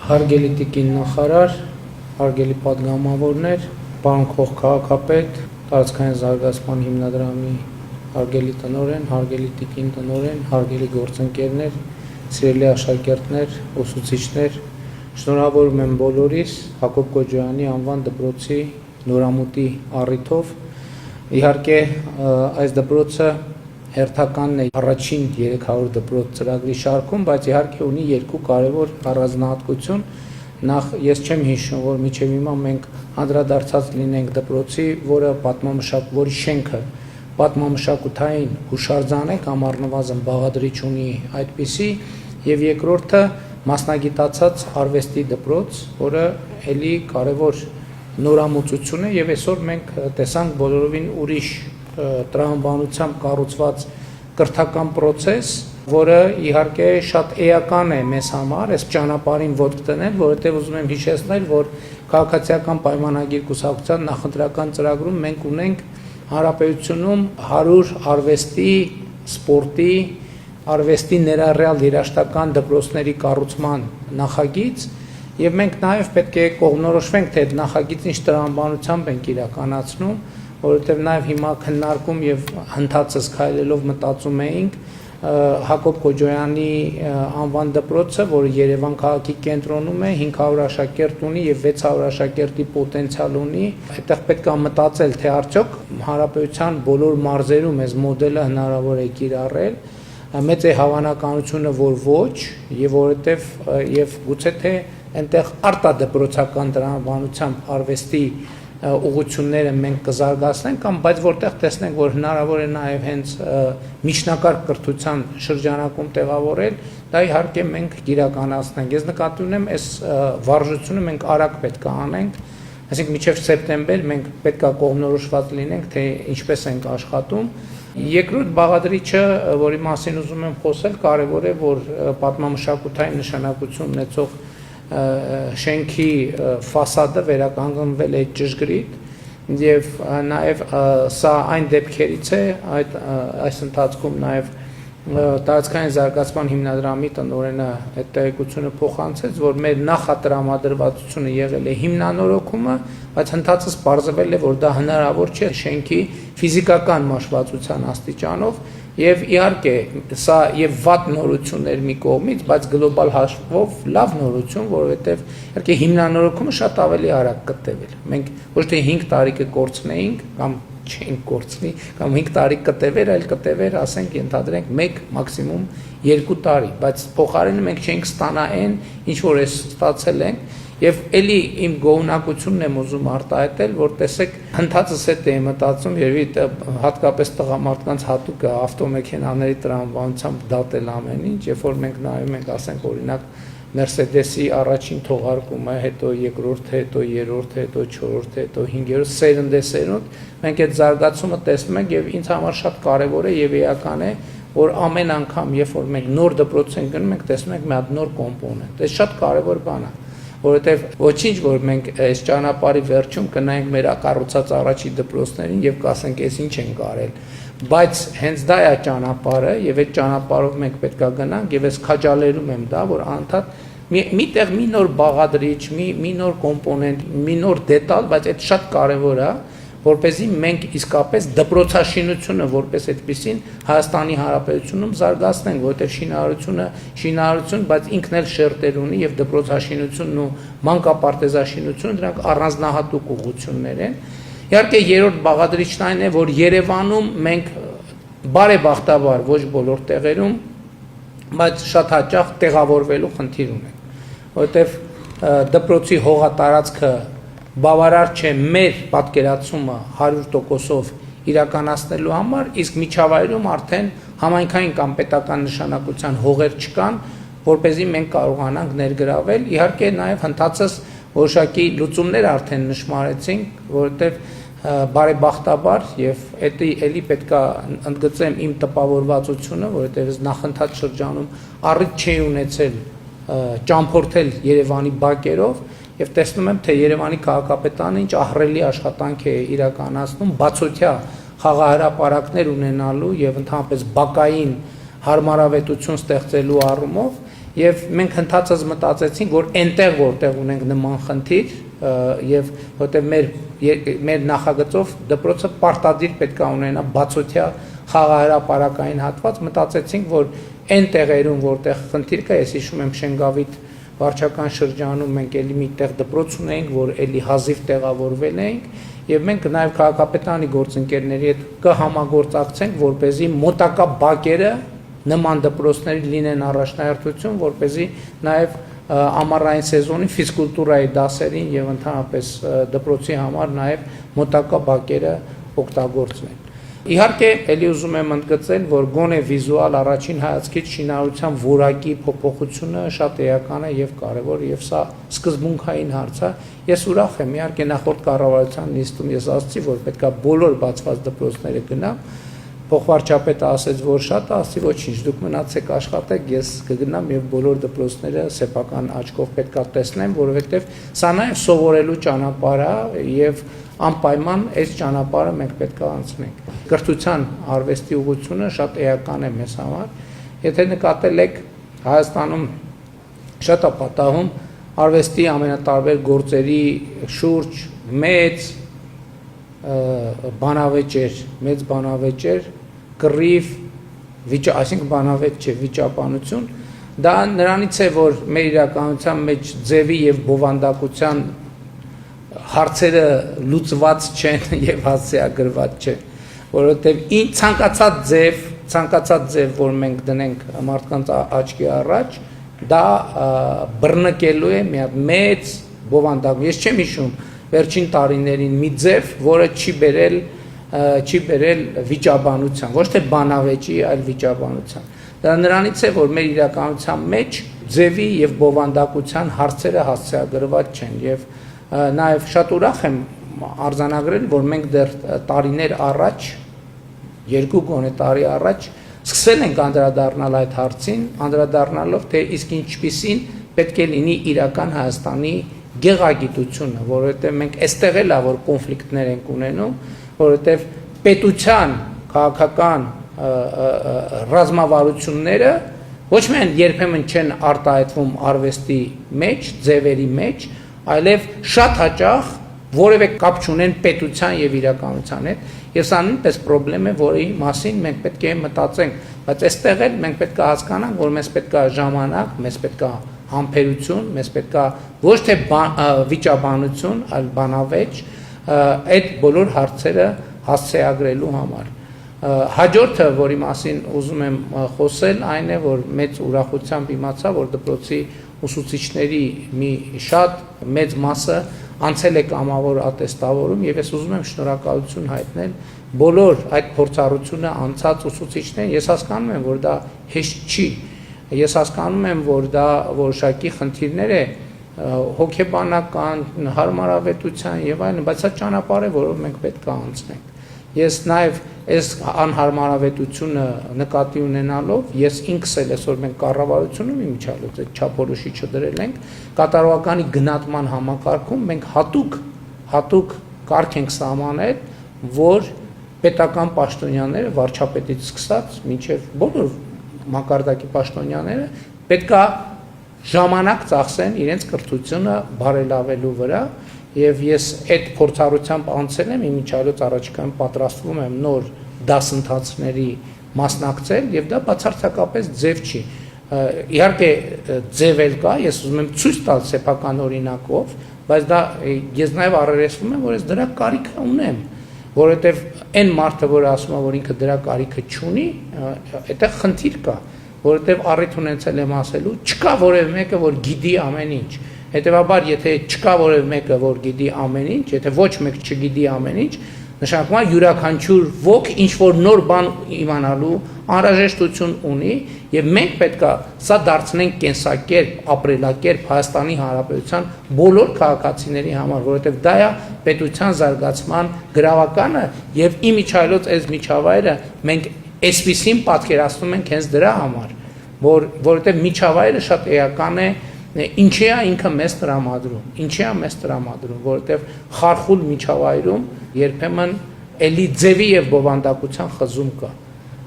Հարգելի տիկին նախարար, հարգելի պատգամավորներ, պարոն քաղաքապետ, տարածքային զարգացման հիմնադրամի հարգելի տնօրեն, հարգելի տիկին տնօրեն, հարգելի գործընկերներ, սիրելի աշակերտներ, ուսուցիչներ, շնորհավորում եմ բոլորիս Հակոբ Քոջոյանի անվան դպրոցի նորամուտի առիթով։ Իհարկե, այս դպրոցը հերթականն է առաջին 300 դպրոց ծրագրի շարքում, բայց իհարկե ունի երկու կարևոր առանձնահատկություն։ Նախ ես չեմ հիշում, որ մինչև հիմա մենք անդրադարձած լինենք դպրոցի, որի շենքը պատմամշակութային հուշարձան է կամ առնվազն բաղադրիչ ունի այդպիսի, եւ երկրորդը մասնագիտացած արվեստի դպրոց, որը էլի կարևոր նորամուծություն է, եւ այսօր մենք տեսանք բոլորովին ուրիշ տրամաբանությամբ կառուցված կրթական process, որը իհարկե շատ էական է մեզ համար, այս ճանապարհին ոտք դնել, որովհետև ուզում եմ հիշեցնել, որ քաղաքացիական պայմանագիր կուսակցության նախընտրական ծրագրում մենք ունենք հանրապետությունում 100 արվեստի, սպորտի, արվեստի ներառյալ երաժշտական դպրոցների կառուցման նախագիծ, եւ մենք նաեւ պետք է կողմնորոշվենք, թե այդ նախագիծը ինչ տրամաբանությամբ ենք իրականացնում, որովհետև նաև հիմա քննարկում եւ հնդածս քայլելով մտածում էինք Հակոբ Քոջոյանի անվան դպրոցը, որը Երևան քաղաքի կենտրոնում է, 500 աշակերտ ունի եւ 600 աշակերտի պոտենցիալ ունի, այդտեղ պետք է մտածել, թե արդյոք հանրապետության բոլոր մարզերում այս մոդելը հնարավոր է կիրառել, մեծ է հավանականությունը, որ ոչ, եւ որովհետև եւ գուցե թե այնտեղ արտադպրոցական տրամաբանությամբ արվեստի ուղղությունները մենք կզարգացնենք կամ բայց որտեղ տեսնենք, որ հնարավոր է նաև հենց միջնակարգ կրթության շրջանակում տեղավորել, դա իհարկե մենք իրականացնենք։ Ես նկատի ունեմ, այս վարժությունը մենք արագ պետք է անենք, այսինքն մինչև սեպտեմբեր մենք պետք է կողմնորոշված լինենք, թե ինչպես ենք աշխատում։ Երկրորդ բաղադրիչը, որի մասին ուզում եմ խոսել, կարևոր է, որ պատմամշակութային նշանակություն ունեցող շենքի ֆասադը վերականգնվել է ճշգրիտ եւ նաեւ սա այն դեպքերից է այս ընթացքում նաեւ տարածքային զարգացման հիմնադրամի տնօրենը այդ տեղեկությունը փոխանցեց, որ մեր նախատրամադրվածությունը եղել է հիմնանորոգումը, բայց հնդածս պարզվել է, որ դա հնարավոր չէ շենքի ֆիզիկական մաշվածության աստիճանով եւ իհարկե սա եւ վատ նորություններ մի կողմից, բայց գլոբալ հաշվով լավ նորություն, որովհետեւ իհարկե հիմնանորոգումը շատ ավելի արագ կտեվել։ Մենք ոչ թե 5 տարի կկորցնեինք կամ չենք կորցնի, կամ 5 տարի կտևեր, այլ կտևեր, ասենք, ենթադրենք 1 մաքսիմում 2 տարի, բայց փոխարենը մենք չենք ստանա այն, ինչ որ էս ստացել ենք, եւ էլի իմ գոհունակությունն եմ ուզում արտահայտել, որ տեսեք, հնդածս հետ էի մտածում, երևի հատկապես տղամարդկանց հատուկ է ավտոմեքենաների տրամաբանությամբ դատել ամեն ինչ, երբ որ մենք նայում ենք, ասենք, օրինակ Mercedes-ի առաջին թողարկումը, հետո երկրորդը, հետո երրորդը, հետո չորրորդը, հետո 5-րդ, սերունդ, մենք այդ զարգացումը տեսնում ենք եւ ինձ համար շատ կարեւոր է եւ էական է, որ ամեն անգամ, երբ որ մենք նոր դպրոց ենք գնում, մենք տեսնում ենք մի հատ նոր կոմպոնենտ։ Դա շատ կարեւոր բան է, որովհետեւ ոչինչ, որ մենք այս ճանապարհի վերջում կնայենք մեր կառուցած առաջի դպրոցներին եւ կասենք, այս ինչ ենք արել, բայց հենց դա է ճանապարհը եւ այդ ճանապարհով մենք պետք է գնանք եւ ես քաջալերում եմ դա, որ անդադ միտեղ մի նոր բաղադրիչ, մի նոր կոմպոնենտ, մի նոր դետալ, բայց այդ շատ կարեւոր է, որպեսզի մենք իսկապես դպրոցաշինությունը որպես այդպեսին Հայաստանի Հանրապետությունում զարգացնենք, որտեղ շինարարություն, բայց ինքն էլ շերտեր ունի եւ դպրոցաշինությունն ու մանկապարտեզաշինությունը դրանք առանձնահատուկ ուղղություններ են։ Իհարկե երրորդ բաղադրիչն այն է, որ Երևանում մենք բարեբախտաբար ոչ բոլոր տեղերում, բայց շատ հաճախ տեղավորվելու խնդիր ունենք, որովհետև դպրոցի հողատարածքը բավարար չէ մեր պատկերացումը 100%-ով իրականացնելու համար, իսկ միջավայրում արդեն համայնքային կամ պետական նշանակության հողեր չկան, որպեսզի մենք կարողանանք ներգրավել։ Իհարկե նաև հնդածս որոշակի լուծումներ արդեն նշмарեցինք, որովհետև բարեբախտաբար եւ էլի պետքա ընդգծեմ իմ տպավորվածությունը, որովհետեւ նախընթաց շրջանում առիթ չի ունեցել ճամփորդել Երևանի բակերով եւ տեսնում եմ, թե Երևանի քաղաքապետարանը ինչ ահռելի աշխատանք է իրականացնում բացօթյա խաղահրապարակներ ունենալու եւ ընդհանրապես բակային հարմարավետություն ստեղծելու առումով եւ մենք հնդածած մտածեցինք, որ այնտեղ որտեղ ունենք նման խնդիր եւ որտեղ մեր նախագծով դպրոցը պարտադիր պետք է ունենա բացօթյա խաղահրապարակային հատված, մտածեցինք, որ այն տեղերում, որտեղ խնդիր կա, ես հիշում եմ Շենգավիթ վարչական շրջանում մենք էլի մի տեղ դպրոց ունեինք, որ էլի հազիվ տեղավորվել էինք, եւ մենք նաեւ քաղաքապետարանի գործընկերների հետ կհամագործակցենք, որպեսզի մոտակա բակերը նման դպրոցների լինեն առաջնահերթություն, որպեսզի նաեւ ամառային սեզոնի ֆիզկուլտուրայի դասերին եւ ընդհանրապես դպրոցի համար նաեւ մոտակա բակերը օգտագործվեն։ Իհարկե, ելի ուզում եմ ընդգծել, որ գոնե վիզուալ առաջին հայացքից շինարարության որակի փոփոխությունը շատ էական է եւ կարեւոր եւ սա սկզբունքային հարց է։ Ես ուրախ եմ, իհարկե նախորդ կառավարության նիստում ես ասացի, որ պետքա բոլոր բացված դպրոցները գնամ, փոխվարչապետը ասեց, որ շատ ասի, ոչինչ, դուք մնացեք աշխատեք, ես կգնամ եւ բոլոր դպրոցները սեփական աչքով պետքա տեսնեմ, որովհետեւ սա նաեւ սովորելու ճանապարհ է եւ անպայման այս ճանապարհը մենք պետք է անցնենք։ Կրթության արվեստի ուղղությունը շատ էական է մեզ համար։ Եթե նկատել եք Հայաստանում շատ է պատահում արվեստի ամենատարբեր գործերի շուրջ մեծ բանավեճեր, կռիվ, այսինքն բանավեճ չէ, վիճաբանություն, դա նրանից է, որ մեր իրականության մեջ ձևի եւ բովանդակության հարցերը լուծված չեն եւ հասցեագրված չեն, որովհետեւ ցանկացած ձև, որ մենք դնենք մարդկանց աչքի առաջ, դա բռնկելու է մի հատ մեծ բովանդակ։ Ես չեմ հիշում վերջին տարիներին մի ձև, որը չի բերել վիճաբանության, ոչ թե բանավեճի, այլ վիճաբանության։ Դա նրանից է, որ մեր իրականության մեջ ձևի եւ բովանդակության հարցերը հասցեագրված չեն եւ նաեւ շատ ուրախ եմ արձանագրել, որ մենք դեռ տարիներ առաջ, 2 գոնե տարի առաջ սկսել ենք անդրադառնալ այդ հարցին, անդրադառնալով թե իսկ ինչպիսին պետք է լինի իրական Հայաստանի գեղագիտությունը, որովհետեւ մենք այստեղ էլ որ կոնֆլիկտներ ենք ունենում, որովհետեւ պետության քաղաքական ռազմավարությունները ոչ միայն երբեմն չեն արտահայտվում արվեստի մեջ, ձևերի մեջ, այլև շատ հաճախ որևէ կապ չունեն պետության եւ իրականության հետ, եւ սա նույնպես խնդրեմ է, որի մասին մենք պետք է մտածենք, բայց այստեղ էլ մենք պետք է հասկանանք, որ մեզ պետք է ժամանակ, մեզ պետք է համբերություն, մեզ պետք է ոչ թե վիճաբանություն, այլ բանավեճ այդ բոլոր հարցերը հասցեագրելու համար։ Հաջորդը, որի մասին ուզում եմ խոսել, այն է, որ մեծ ուրախությամբ իմացա, որ դպրոցի ուսուցիչների մի շատ մեծ մասը անցել է կամավոր ատեստավորում եւ ես ուզում եմ շնորհակալություն հայտնել բոլոր այդ փորձառությունը անցած ուսուցիչներին։ Ես հասկանում եմ, որ դա հեշտ չի։ Ես հասկանում եմ, որ դա որոշակի խնդիրներ է հոգեբանական, հարմարավետության եւ այլն, բայց սա ճանապարհ է, որով մենք պետք է անցնենք։ Ես նաեւ այս անհարմարավետությունը նկատի ունենալով, ես ինքս էլ այսօր մենք կառավարությունում իմիջիալոց այդ չափորոշի չդրել ենք, կատարողականի գնահատման համակարգում մենք հատուկ կարգ ենք սահմանել, որ պետական պաշտոնյաները վարչապետից սկսած մինչև բոլոր մակարդակի պաշտոնյաները պետք է ժամանակ ծախսեն իրենց կրթությունը բարելավելու վրա եւ ես այդ փորձառությամբ անցել եմ իմիջիալոց առաջիկայում պատրաստվում եմ նոր դասընթացների մասնակցել եւ դա բացարձակապես ձև չի իհարկե ձև էլ կա ես ուզում եմ ցույց տալ սեփական օրինակով բայց դա ես նաեւ առերեսվում եմ որ ես դրա կարիքը ունեմ որովհետեւ այն մարդը որ ասում է որ ինքը դրա կարիքը չունի այդտեղ խնդիր կա որովհետեւ առիթ ունեցել եմ ասելու չկա որևէ մեկը որ գիտի ամեն ինչ հետեւաբար եթե չկա որևէ մեկը որ գիտի ամեն ինչ եթե ոչ մեկ չգիտի ամեն ինչ նշանակում է յուրաքանչյուր ոք ինչ որ նոր բան իմանալու անհրաժեշտություն ունի եւ մենք պետքա սա դարձնենք կենսակերպ ապրելակերպ Հայաստանի Հանրապետության բոլոր քաղաքացիների համար որովհետեւ դա է պետության զարգացման գրավականը եւ իմիջիալոց այս միջավայրը մենք այսպեսին պատկերացնում ենք հենց դրա համար որովհետեւ միջավայրը շատ էական է ինչի է ինքը մեզ տրամադրում որովհետեւ խարխուլ միջավայրում երբեմն էլի ձևի եւ բովանդակության խզում կա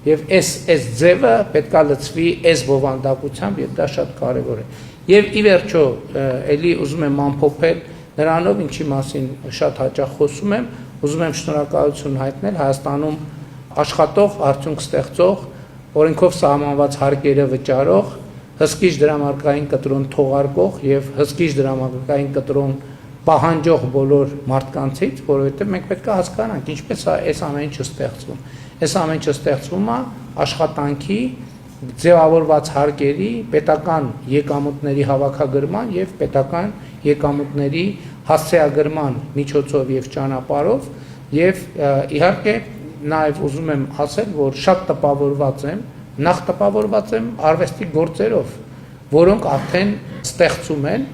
Եվ այս ձևը պետք է լցվի այս բովանդակությամբ, եւ դա շատ կարեւոր է։ Եվ ի վերջո, ելի ուզում եմ ամփոփել նրանով, ինչի մասին շատ հաճախ խոսում եմ, ուզում եմ շնորհակալություն հայտնել Հայաստանում աշխատող, արդյունք ստեղծող, օրենքով սահմանված հարկերը վճարող, հսկիչ դրամարկային կտրոն թողարկող եւ հսկիչ դրամարկային կտրոն պահանջող բոլոր մարդկանցից, որովհետեւ մենք պետք է հասկանանք ինչպես է այս ամեն ինչը ստեղծվում։ Այս ամեն ինչը ստեղծվում է աշխատանքի, ձևավորված հարկերի, պետական եկամուտների հավաքագրման եւ պետական եկամուտների հասցեագրման միջոցով եւ ճանապարհով եւ իհարկե նաեւ ուզում եմ ասել, որ շատ տպավորված եմ, նախ տպավորված եմ արվեստի գործերով, որոնք արդեն ստեղծում են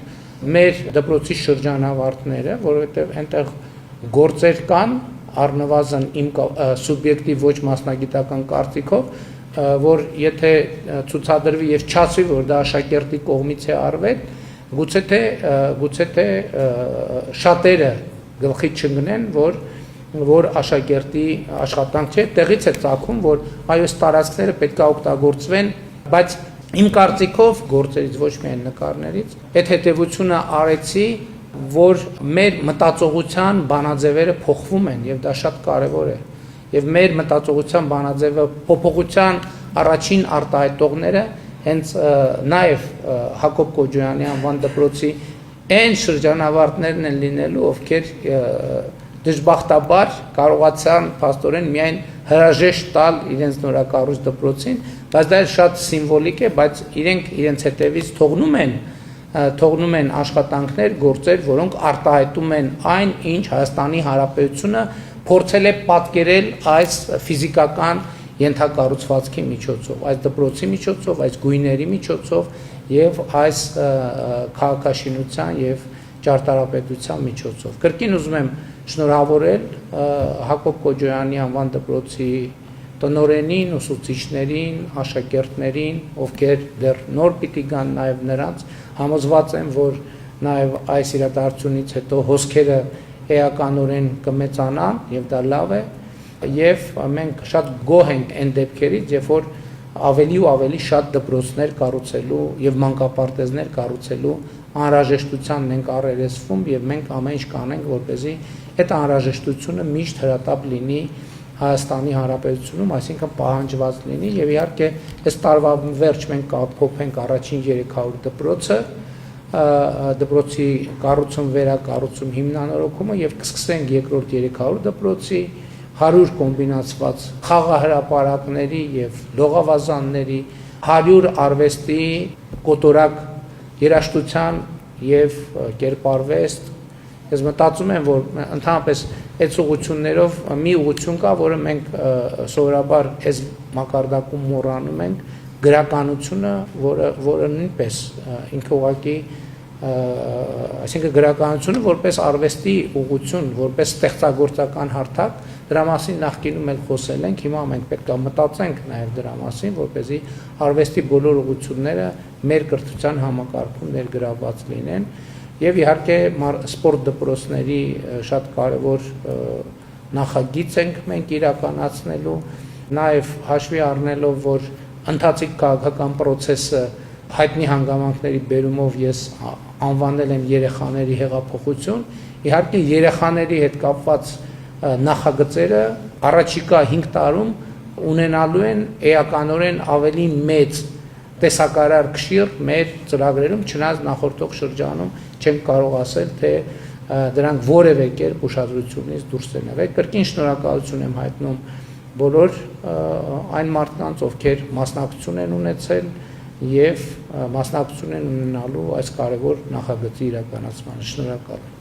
մեր դպրոցի շրջանավարտները, որովհետեւ այնտեղ գործեր կան, առնվազն իմ սուբյեկտիվ ոչ մասնագիտական կարծիքով, որ եթե ցուցադրվի եւ չասվի, որ դա աշակերտի կողմից է արվել, գուցե թե շատերը գլխի չընկնեն, որ աշակերտի աշխատանք չէ, տեղից է ծագում, որ այս տարածքները պետք է օգտագործվեն, բայց իմ կարծիքով գործերից ոչ միայն նկարներից, այդ հետևությունը արեցի, որ մեր մտածողության բանաձևերը փոխվում են եւ դա շատ կարեւոր է։ Եվ մեր մտածողության բանաձևը փոփոխության առաջին արտահայտողները հենց նաեւ Հակոբ Կոջոյանի անվան դպրոցի այն շրջանավարտներն են լինելու, ովքեր դժբախտաբար կարողացան փաստորեն միայն հրաժեշտ տալ իրենց նորակառույց դպրոցին, բայց դա շատ սիմվոլիկ է, բայց իրենց հետևից թողնում են աշխատանքներ, գործեր, որոնք արտահայտում են այն, ինչ Հայաստանի Հանրապետությունը փորձել է պատկերել այս ֆիզիկական ենթակառուցվածքի միջոցով, այս դպրոցի միջոցով, այս գույների միջոցով եւ այս քաղաքաշինության եւ ճարտարապետության միջոցով։ Կրկին ուզում եմ շնորհավորել Հակոբ Կոջոյանի անվան դպրոցի տնօրենին, ուսուցիչներին, աշակերտներին, ովքեր դեռ նոր պիտի գան նաեւ նրանց, համոզված եմ, որ նաեւ այս իրադարձությունից հետո հոսքերը էականորեն կմեծանան եւ դա լավ է եւ մենք շատ գոհ ենք այն դեպքերից, երբ որ ավելի ու ավելի շատ դպրոցներ կառուցելու եւ մանկապարտեզներ կառուցելու անհրաժեշտությանն ենք առերեսվում եւ մենք ամեն ինչ կանենք, որպեսզի այդ անհրաժեշտությունը միշտ հրատապ լինի Հայաստանի Հանրապետությունում, այսինքն պահանջված լինի եւ իհարկե այս տարվա վերջ մենք կփոփենք առաջին 300 դպրոցը, դպրոցի կառուցում, վերակառուցում, հիմնանորոգումը եւ կսկսենք երկրորդ 300 դպրոցի 100 կոմբինացված խաղահրապարակների եւ լողավազանների, 100 արվեստի կոտորակ երաժշտության եւ կերպարվեստ։ Ես մտածում եմ, որ ընդհանրապես այդ ուղղություններով մի ուղղություն կա, որը մենք սովորաբար այս մակարդակում մոռանում ենք, գրականությունը, որը նույնպես ինքը ուղղակի, այսինքն գրականությունը որպես արվեստի ուղղություն, որպես ստեղծագործական հարթակ, դրա մասին նախկինում էլ խոսել ենք, հիմա մենք պետք է մտածենք նաև դրա մասին, որպեսզի արվեստի բոլոր ուղղությունները մեր կրթության համակարգում ներգրավված լինեն։ Եվ իհարկե սպորտ դպրոցների շատ կարևոր նախագիծ ենք մենք իրականացնելու, նաև հաշվի առնելով, որ ընթացիկ քաղաքական process-ը հայտնի հանգամանքների բերումով ես անվանել եմ երեխաների հեղափոխություն, իհարկե երեխաների հետ կապված նախագծերը առաջիկա 5 տարում ունենալու են էականորեն ավելի մեծ տեսակարար կշիռ մեր ծրագրերում, չնայած նախորդող շրջանում չեմ կարող ասել, թե դրանք որևէ կերպ ուշադրությունից դուրս են եղել։ Կրկին շնորհակալություն եմ հայտնում բոլոր այն մարդկանց, ովքեր մասնակցություն են ունեցել եւ մասնակցություն են ունենալու այս կարևոր նախագծի իրականացմանը։ Շնորհակալ եմ։